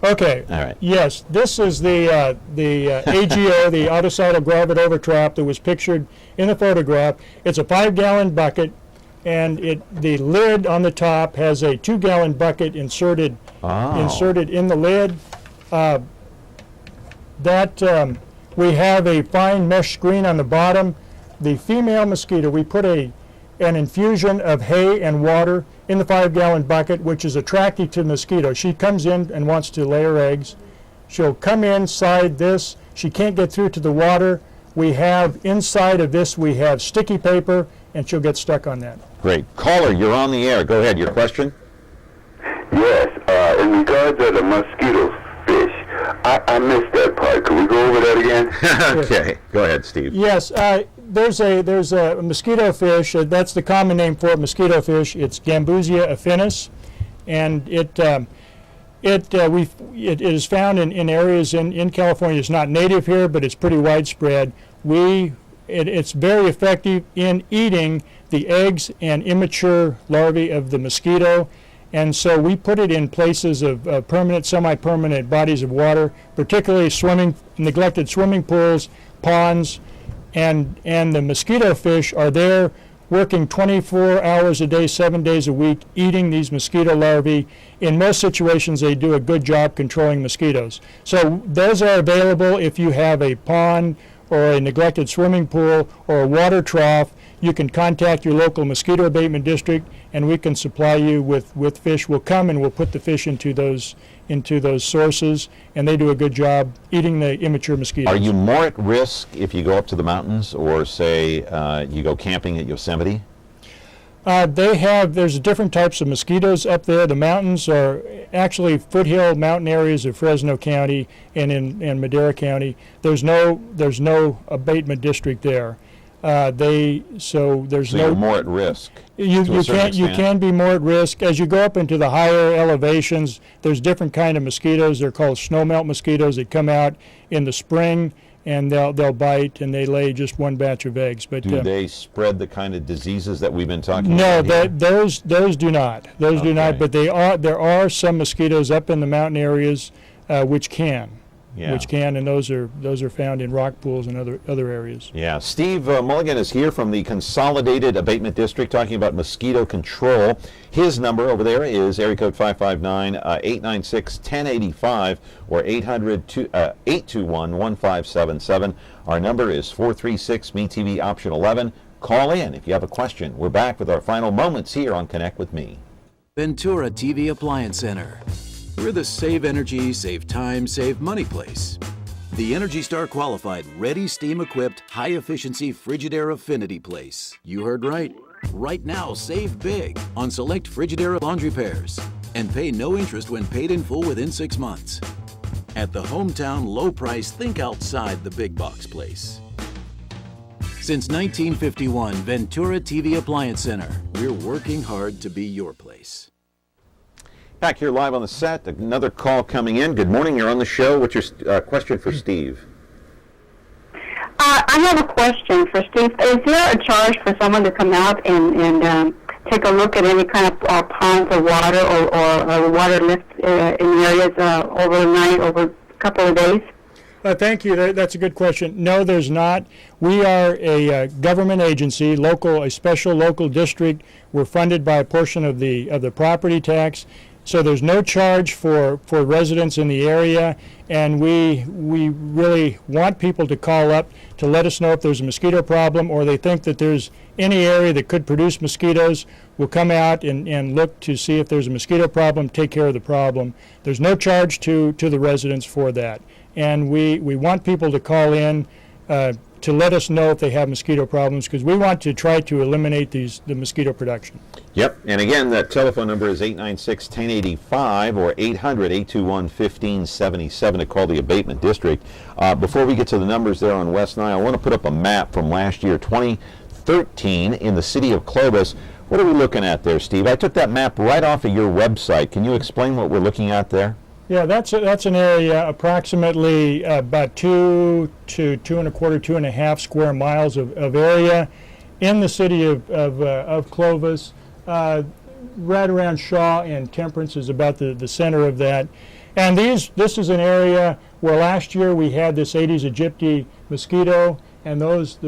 Okay. All right. Yes, this is the AGO, the autocidal gravid trap that was pictured in the photograph. It's a 5-gallon bucket, and the lid on the top has a 2-gallon bucket inserted in the lid. We have a fine mesh screen on the bottom. The female mosquito, we put an infusion of hay and water in the 5-gallon bucket, which is attractive to the mosquito. She comes in and wants to lay her eggs. She'll come inside this. She can't get through to the water. We have inside of this, we have sticky paper, and she'll get stuck on that. Great. Caller, you're on the air. Go ahead, your question. Yes, in regards to the mosquito fish, I missed that part. Could we go over that again? Okay, go ahead, Steve. Yes, there's a mosquito fish. That's the common name for it, mosquito fish. It's Gambusia affinis, and it is found in areas in California. It's not native here, but it's pretty widespread. It's very effective in eating the eggs and immature larvae of the mosquito. And so we put it in places of permanent, semi-permanent bodies of water, particularly neglected swimming pools, ponds, and the mosquito fish are there working 24 hours a day, 7 days a week, eating these mosquito larvae. In most situations, they do a good job controlling mosquitoes. So those are available if you have a pond or a neglected swimming pool or a water trough. You can contact your local mosquito abatement district, and we can supply you with fish. We'll come and we'll put the fish into those sources, and they do a good job eating the immature mosquitoes. Are you more at risk if you go up to the mountains, or say you go camping at Yosemite? There's different types of mosquitoes up there. The mountains are actually foothill mountain areas of Fresno County and in Madera County. There's no abatement district there. So you're more at risk. You can be more at risk as you go up into the higher elevations. There's different kind of mosquitoes. They're called snowmelt mosquitoes that come out in the spring, and they'll bite, and they lay just one batch of eggs. But do they spread the kind of diseases that we've been talking about? No, those do not. Those do not. But there are some mosquitoes up in the mountain areas which can. Yeah. And those are found in rock pools and other areas. Yeah, Steve Mulligan is here from the Consolidated Abatement District talking about mosquito control. His number over there is area code 559-896-1085 or 821-1577. Our number is 436-MeTV option 11. Call in if you have a question. We're back with our final moments here on Connect with Me. Ventura TV Appliance Center. We're the save energy, save time, save money place. The Energy Star qualified, ready steam equipped, high efficiency Frigidaire affinity place. You heard right. Right now, save big on select Frigidaire laundry pairs and pay no interest when paid in full within 6 months. At the hometown low price, think outside the big box place. Since 1951, Ventura TV Appliance Center. We're working hard to be your place. Back here live on the set, another call coming in. Good morning, you're on the show. What's your question for Steve? I have a question for Steve. Is there a charge for someone to come out and take a look at any kind of ponds of water or water lift in areas overnight, over a couple of days? Thank you. That's a good question. No, there's not. We are a government agency, a special local district. We're funded by a portion of the property tax. So there's no charge for residents in the area, and we really want people to call up to let us know if there's a mosquito problem or they think that there's any area that could produce mosquitoes. We'll come out and look to see if there's a mosquito problem, take care of the problem. There's no charge to the residents for that. And we want people to call in to let us know if they have mosquito problems, because we want to try to eliminate the mosquito production. Yep, and again, that telephone number is 896-1085 or 800-821-1577 to call the abatement district. Before we get to the numbers there on West Nile, I want to put up a map from last year, 2013, in the city of Clovis. What are we looking at there, Steve? I took that map right off of your website. Can you explain what we're looking at there? Yeah, that's an area approximately about 2 to 2 1/4, 2.5 square miles of area in the city of Clovis. Right around Shaw and Temperance is about the center of that. And this is an area where last year we had this Aedes aegypti mosquito, and those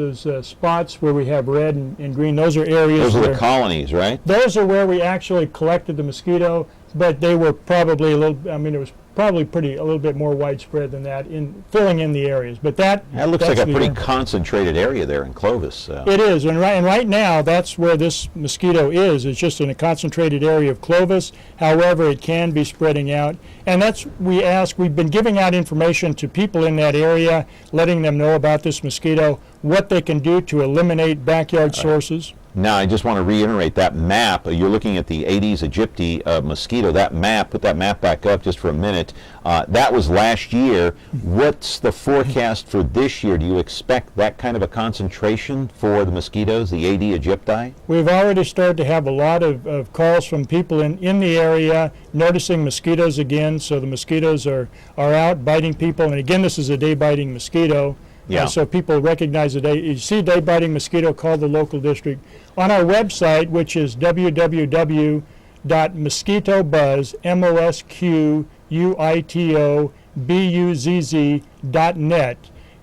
spots where we have red and green, those are areas. Those are the colonies, right? Those are where we actually collected the mosquito, but they were probably it was probably a little bit more widespread than that in filling in the areas. But that looks like a pretty concentrated area there in Clovis. It is, and right now that's where this mosquito is. It's just in a concentrated area of Clovis. However, it can be spreading out, and we've been giving out information to people in that area, letting them know about this mosquito, what they can do to eliminate backyard sources. Now, I just want to reiterate that map. You're looking at the Aedes aegypti mosquito. That map, put that map back up just for a minute. That was last year. What's the forecast for this year? Do you expect that kind of a concentration for the mosquitoes, the Aedes aegypti? We've already started to have a lot of calls from people in the area noticing mosquitoes again. So the mosquitoes are out biting people. And again, this is a day-biting mosquito. Yeah. So people recognize the day. You see a day-biting mosquito, call the local district. On our website, which is www.mosquitobuzz.net,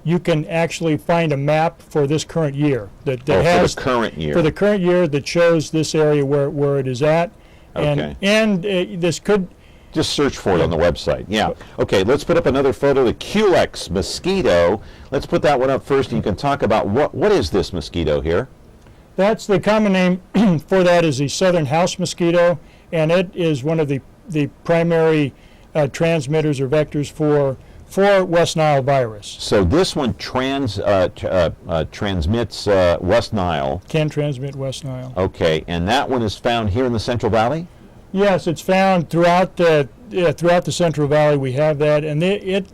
you can actually find a map for this current year that has for the current year. For the current year that shows this area where it is at. Okay. And this could... Just search for it on the website. Yeah. Okay, let's put up another photo, the Culex mosquito. Let's put that one up first, and you can talk about what is this mosquito here? That's the common name for that is the southern house mosquito, and it is one of the primary transmitters or vectors for West Nile virus. So this one transmits West Nile. Can transmit West Nile. Okay, and that one is found here in the Central Valley? Yes, it's found throughout the Central Valley. We have that, and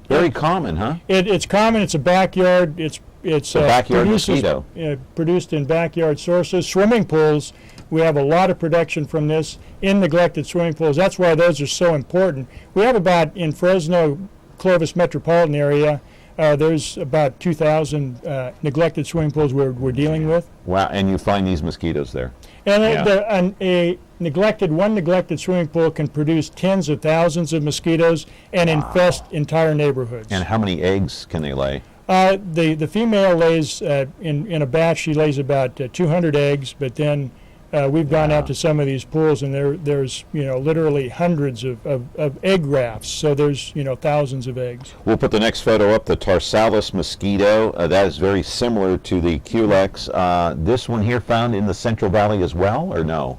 very common, huh? It's common. It's a backyard. It's a backyard mosquito. Produced in backyard sources, swimming pools. We have a lot of production from this in neglected swimming pools. That's why those are so important. We have about in Fresno, Clovis metropolitan area. There's about 2,000 neglected swimming pools we're dealing with. Wow, and you find these mosquitoes there. And one neglected swimming pool can produce tens of thousands of mosquitoes and infest entire neighborhoods. And how many eggs can they lay? The female lays, in a batch, she lays about 200 eggs, but then we've gone out to some of these pools, and there's literally hundreds of egg rafts. So there's thousands of eggs. We'll put the next photo up. The Tarsalis mosquito. That is very similar to the Culex. This one here found in the Central Valley as well, or no?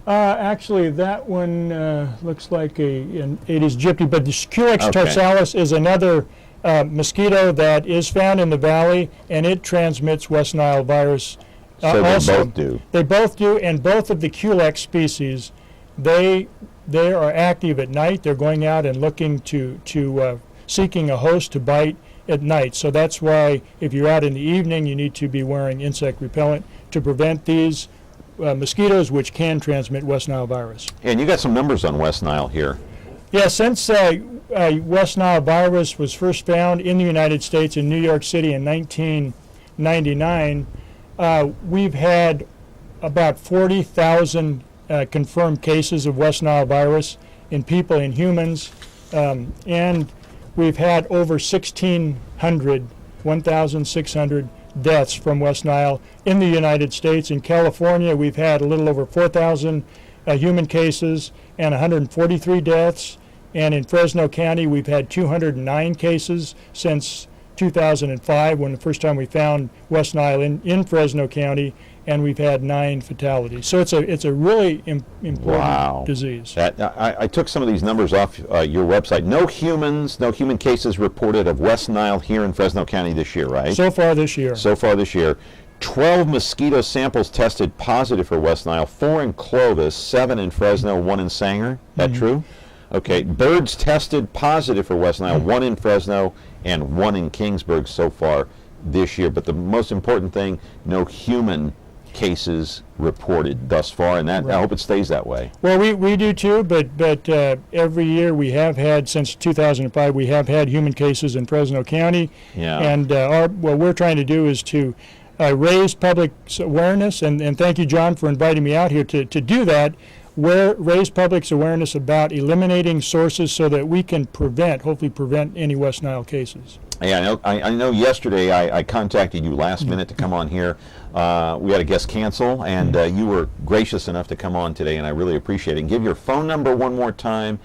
Actually, that one looks like it is gypsy, but the Culex tarsalis is another mosquito that is found in the valley, and it transmits West Nile virus. So they also, both do. They both do, and both of the Culex species, they are active at night. They're going out and looking to seeking a host to bite at night. So that's why if you're out in the evening, you need to be wearing insect repellent to prevent these mosquitoes, which can transmit West Nile virus. And you got some numbers on West Nile here. Yeah, since West Nile virus was first found in the United States in New York City in 1999, we've had about 40,000 confirmed cases of West Nile virus in people, in humans, and we've had over 1,600 deaths from West Nile in the United States. In California, we've had a little over 4,000 human cases and 143 deaths. And in Fresno County, we've had 209 cases since 2005, when the first time we found West Nile in Fresno County, and we've had 9 fatalities. So it's a really important disease. I took some of these numbers off your website. No human cases reported of West Nile here in Fresno County this year, right? So far this year. 12 mosquito samples tested positive for West Nile, 4 in Clovis, 7 in Fresno, 1 in Sanger. That true? Okay. Birds tested positive for West Nile, 1 in Fresno and 1 in Kingsburg so far this year. But the most important thing, no human cases reported thus far, and that I hope it stays that way. Well, we do too, but every year we have had, since 2005, we have had human cases in Fresno County. Yeah. And what we're trying to do is to raise public awareness, and thank you, John, for inviting me out here to do that. Raise public's awareness about eliminating sources so that we can hopefully prevent any West Nile cases. Yeah, I know yesterday I contacted you last minute to come on here. We had a guest cancel, and you were gracious enough to come on today, and I really appreciate it. And give your phone number one more time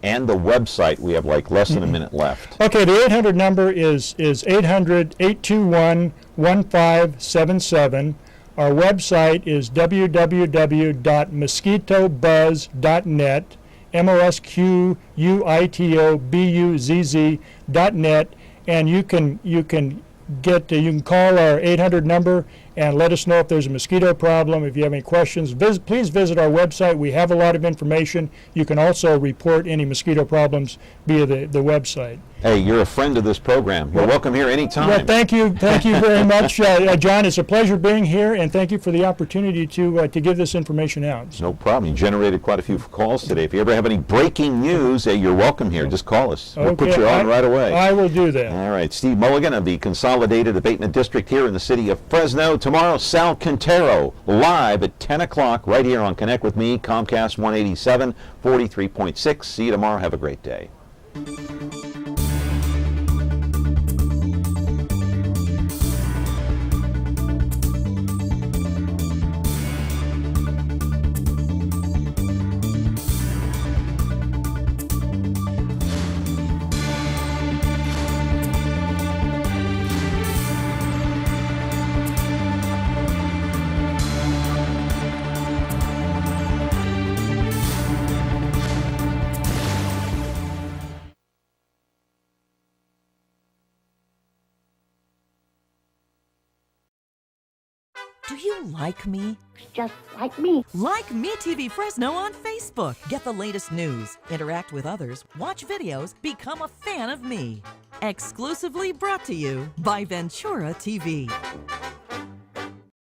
and the website. We have like less than a minute left. Okay, the 800 number is 800-821-1577. Our website is www.mosquitobuzz.net, mosquitobuzz.net, and you can call our 800 number and let us know if there's a mosquito problem. If you have any questions, please visit our website. We have a lot of information. You can also report any mosquito problems via the website. Hey, you're a friend of this program. You're welcome here anytime. Well, thank you very much, John. It's a pleasure being here, and thank you for the opportunity to give this information out. No problem. You generated quite a few calls today. If you ever have any breaking news, you're welcome here. Just call us. We'll put you on right away. I will do that. All right. Steve Mulligan of the Consolidated Abatement District here in the city of Fresno. Tomorrow, Sal Quintero live at 10 o'clock right here on Connect with Me, Comcast 187, 43.6. See you tomorrow. Have a great day. Do you like me? Just like me. Like MeTV Fresno on Facebook. Get the latest news, interact with others, watch videos, become a fan of me. Exclusively brought to you by Ventura TV.